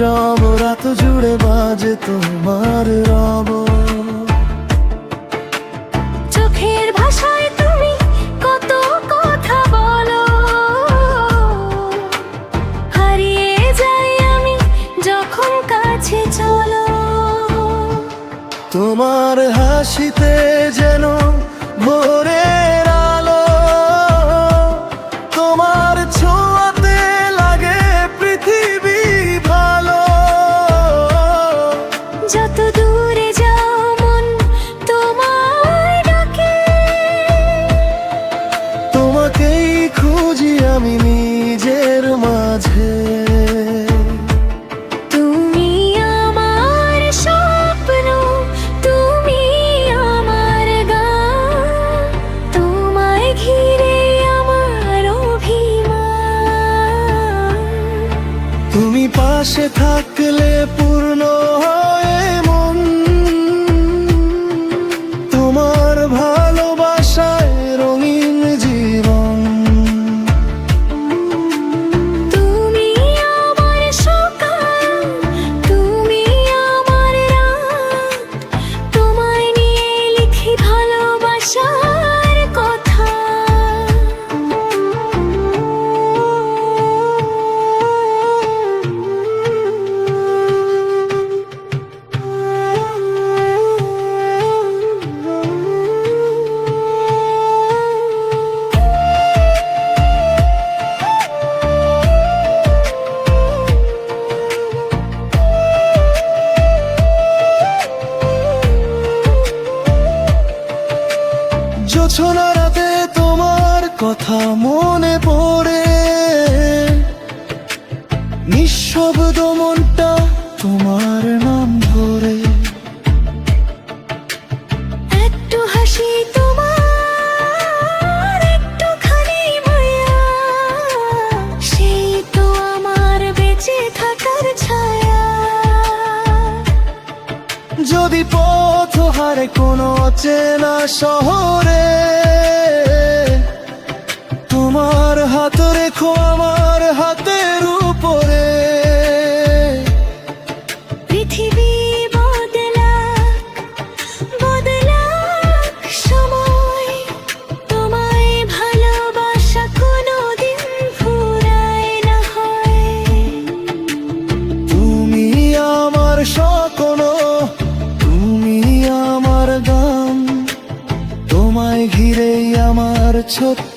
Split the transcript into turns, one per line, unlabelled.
নীরব রাত জুড়ে বাজে তোমার রব।
চোখের ভাষায় তুমি কত কথা বলো, হারিয়ে যাই আমি যখন কাছে চলো।
তোমার হাসিতে যেন ভোরের আলো, তোমার ছোঁয়াতে লাগে পৃথিবী ভালো।
যত দূরে যাও মন তোমায় ডাকে,
তোমাকেই খুঁজি আমি নিজের মাঝে।
তুমি আমার স্বপ্ন, তুমি আমার গান, তোমায় ঘিরে আমার অভিমান।
তুমি পাশে থাকলে পূর্ণ হয় মন, তোমার ভালোবাসায় রঙিন জীবন।
তুমি আমার সকাল, তুমি আমার রাত, তোমায় নিয়ে লিখি ভালোবাসার কথা।
জোছনা রাতে তোমার কথা মনে পড়ে, নিঃশব্দ মনটা তোমার নাম ধরে।
একটু হাসি তোমার, একটুখানি মায়া, সেই তো আমার বেঁচে থাকার ছায়া।
যদি পথ হারে কোনো চেনা শহরে, তোমার হাত রেখো আমার হাতের উপরে।
পৃথিবী বদলাক, বদলাক সময়, তোমায় ভালোবাসা কোনোদিন ফুরায় না হয়।
তুমি আমার স্বপ্ন, তুমি আমার গান, তোমায় ঘিরেই আমার ছোট্ট